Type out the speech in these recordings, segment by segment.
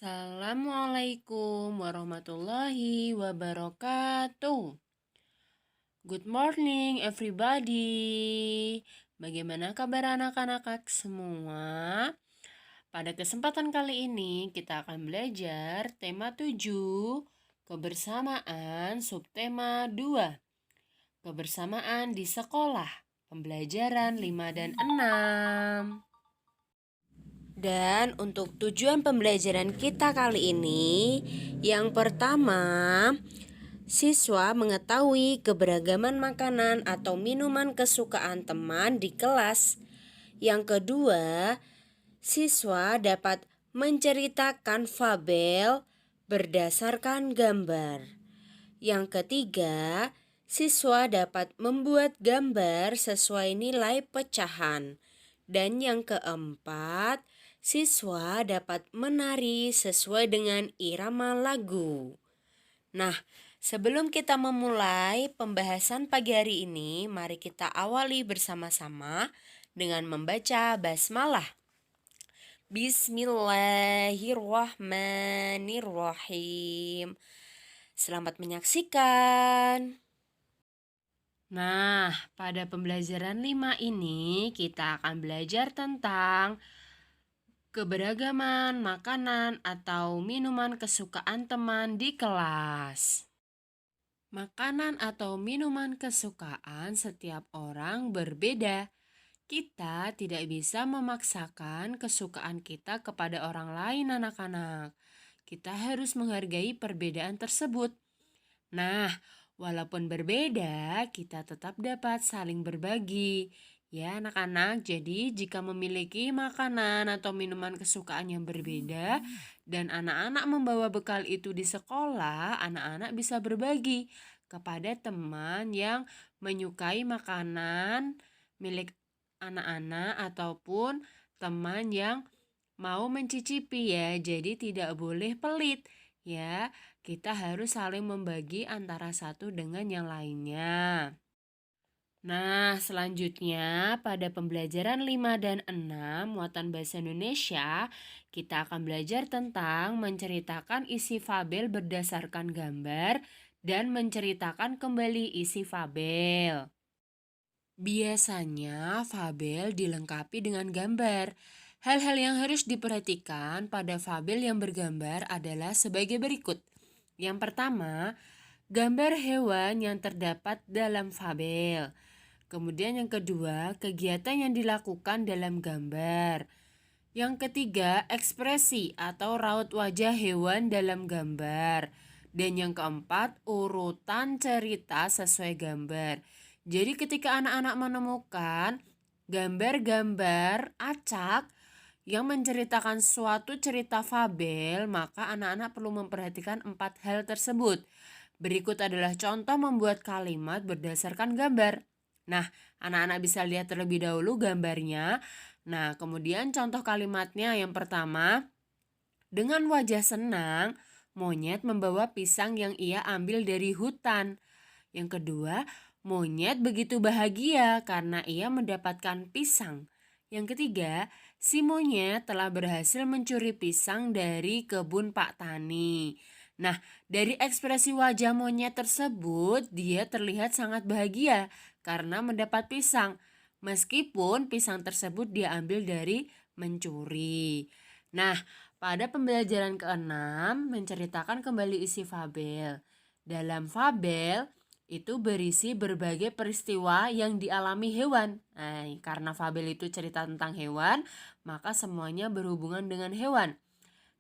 Assalamualaikum warahmatullahi wabarakatuh. Good morning everybody. Bagaimana kabar anak-anak semua? Pada kesempatan kali ini kita akan belajar tema 7, kebersamaan, subtema 2, kebersamaan di sekolah, pembelajaran 5 dan 6. Dan untuk tujuan pembelajaran kita kali ini, yang pertama, siswa mengetahui keberagaman makanan atau minuman kesukaan teman di kelas. Yang kedua, siswa dapat menceritakan fabel berdasarkan gambar. Yang ketiga, siswa dapat membuat gambar sesuai nilai pecahan. Dan yang keempat, siswa dapat menari sesuai dengan irama lagu. Nah, sebelum kita memulai pembahasan pagi hari ini, mari kita awali bersama-sama dengan membaca basmalah. Bismillahirrahmanirrahim. Selamat menyaksikan. Nah, pada pembelajaran 5 ini kita akan belajar tentang keberagaman makanan atau minuman kesukaan teman di kelas. Makanan atau minuman kesukaan setiap orang berbeda. Kita tidak bisa memaksakan kesukaan kita kepada orang lain, anak-anak. Kita harus menghargai perbedaan tersebut. Nah, walaupun berbeda, kita tetap dapat saling berbagi. Ya, anak-anak, jadi jika memiliki makanan atau minuman kesukaan yang berbeda dan anak-anak membawa bekal itu di sekolah, anak-anak bisa berbagi kepada teman yang menyukai makanan milik anak-anak ataupun teman yang mau mencicipi ya. Jadi tidak boleh pelit ya. Kita harus saling membagi antara satu dengan yang lainnya. Nah, selanjutnya pada pembelajaran 5 dan 6 muatan bahasa Indonesia, kita akan belajar tentang menceritakan isi fabel berdasarkan gambar dan menceritakan kembali isi fabel. Biasanya fabel dilengkapi dengan gambar. Hal-hal yang harus diperhatikan pada fabel yang bergambar adalah sebagai berikut. Yang pertama, gambar hewan yang terdapat dalam fabel. Kemudian yang kedua, kegiatan yang dilakukan dalam gambar. Yang ketiga, ekspresi atau raut wajah hewan dalam gambar. Dan yang keempat, urutan cerita sesuai gambar. Jadi ketika anak-anak menemukan gambar-gambar acak yang menceritakan suatu cerita fabel, maka anak-anak perlu memperhatikan 4 hal tersebut. Berikut adalah contoh membuat kalimat berdasarkan gambar. Nah, anak-anak bisa lihat terlebih dahulu gambarnya. Nah, kemudian contoh kalimatnya yang pertama, dengan wajah senang, monyet membawa pisang yang ia ambil dari hutan. Yang kedua, monyet begitu bahagia karena ia mendapatkan pisang. Yang ketiga, si monyet telah berhasil mencuri pisang dari kebun Pak Tani. Nah, dari ekspresi wajah monyet tersebut, dia terlihat sangat bahagia karena mendapat pisang. Meskipun pisang tersebut dia ambil dari mencuri. Nah, pada pembelajaran ke-6 menceritakan kembali isi fabel. Dalam fabel itu berisi berbagai peristiwa yang dialami hewan. Nah, karena fabel itu cerita tentang hewan, maka semuanya berhubungan dengan hewan.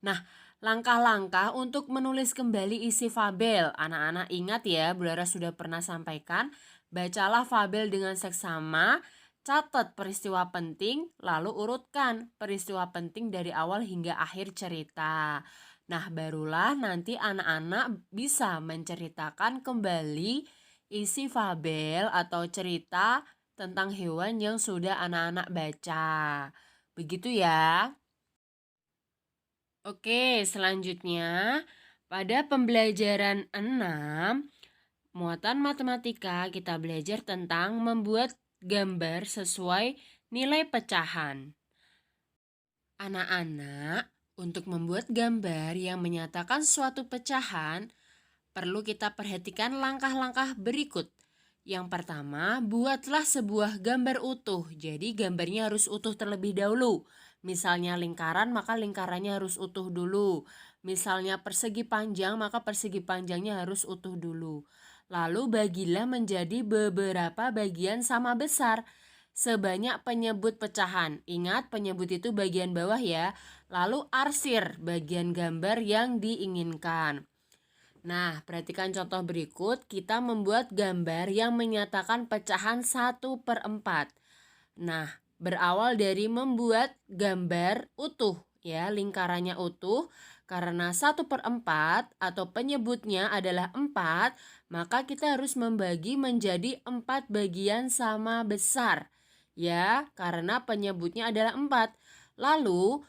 Nah, langkah-langkah untuk menulis kembali isi fabel. Anak-anak ingat ya, Bu Lara sudah pernah sampaikan, bacalah fabel dengan seksama, catat peristiwa penting, lalu urutkan peristiwa penting dari awal hingga akhir cerita. Nah, barulah nanti anak-anak bisa menceritakan kembali isi fabel atau cerita tentang hewan yang sudah anak-anak baca. Begitu ya. Oke, selanjutnya pada pembelajaran 6 muatan matematika kita belajar tentang membuat gambar sesuai nilai pecahan. Anak-anak, Untuk membuat gambar yang menyatakan suatu pecahan, perlu kita perhatikan langkah-langkah berikut. Yang pertama, buatlah sebuah gambar utuh. Jadi gambarnya harus utuh terlebih dahulu. Misalnya lingkaran, maka lingkarannya harus utuh dulu. Misalnya persegi panjang, maka persegi panjangnya harus utuh dulu. Lalu bagilah menjadi beberapa bagian sama besar sebanyak penyebut pecahan. Ingat, penyebut itu bagian bawah ya. Lalu arsir bagian gambar yang diinginkan. Nah, perhatikan contoh berikut. Kita membuat gambar yang menyatakan pecahan 1/4. Nah, berawal dari membuat gambar utuh ya, lingkarannya utuh. Karena 1/4 atau penyebutnya adalah 4, maka kita harus membagi menjadi 4 bagian sama besar. Ya, karena penyebutnya adalah 4. Lalu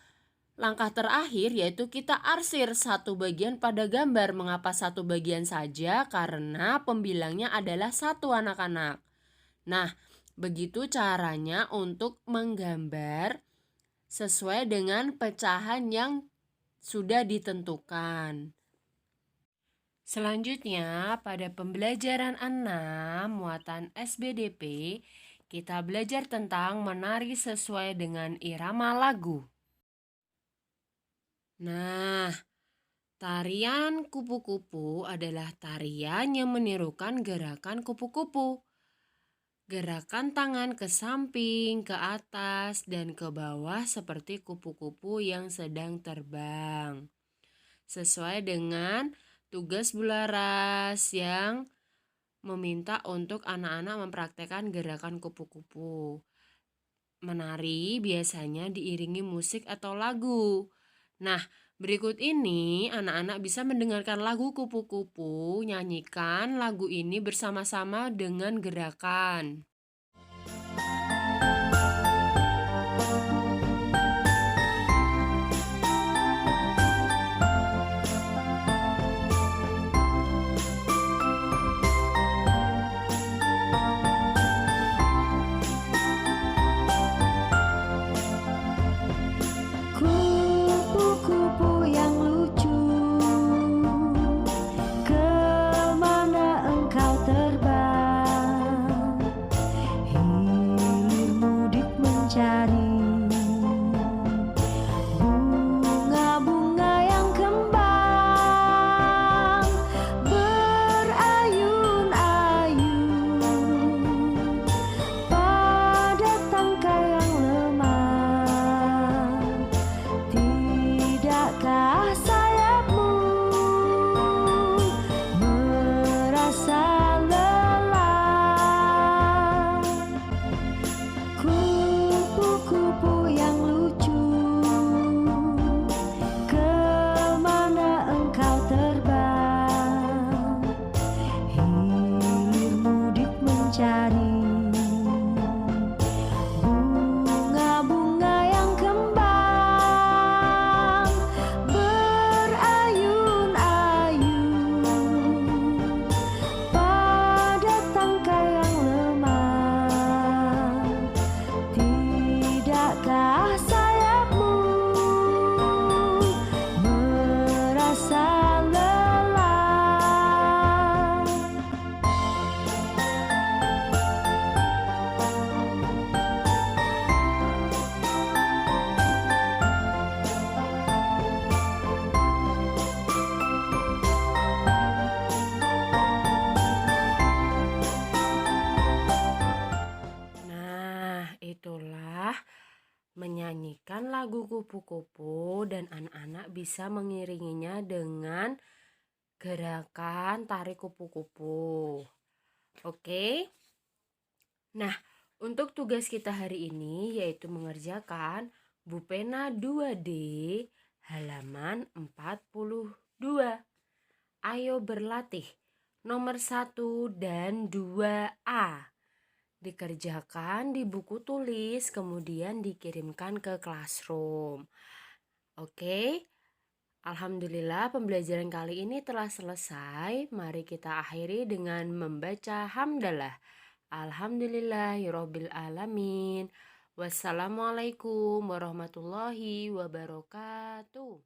langkah terakhir yaitu kita arsir satu bagian pada gambar. Mengapa satu bagian saja? Karena pembilangnya adalah 1 anak-anak. Nah, begitu caranya untuk menggambar sesuai dengan pecahan yang sudah ditentukan. Selanjutnya, pada pembelajaran 6 muatan SBDP, kita belajar tentang menari sesuai dengan irama lagu. Nah, tarian kupu-kupu adalah tarian yang menirukan gerakan kupu-kupu. Gerakan tangan ke samping, ke atas, dan ke bawah seperti kupu-kupu yang sedang terbang. Sesuai dengan tugas Bularas yang meminta untuk anak-anak mempraktekkan gerakan kupu-kupu. Menari biasanya diiringi musik atau lagu. Nah, berikut ini anak-anak bisa mendengarkan lagu kupu-kupu, nyanyikan lagu ini bersama-sama dengan gerakan. Kupu-kupu yang lucu, kemana engkau terbang? Hilir mudik mencari bunga-bunga yang kembang, berayun-ayun pada tangkai yang lemah. Tidakkah sayapmu merasa lelah? Kupu-kupu yang lucu, kemana engkau terbang? Hilir mudik mencari bunga-bunga yang kembang, berayun-ayun pada tangkai yang lemah. Tidakkah sayapmu merasa lelah? Nah, itulah menyanyikan lagu kupu-kupu dan anak-anak bisa mengiringinya dengan gerakan tari kupu-kupu. Oke. Nah, untuk tugas kita hari ini yaitu mengerjakan Bupena 2D halaman 42. Ayo berlatih nomor 1 dan 2A. Dikerjakan di buku tulis kemudian dikirimkan ke classroom. Oke. Alhamdulillah pembelajaran kali ini telah selesai. Mari kita akhiri dengan membaca hamdalah. Alhamdulillahirabbil alamin. Wassalamualaikum warahmatullahi wabarakatuh.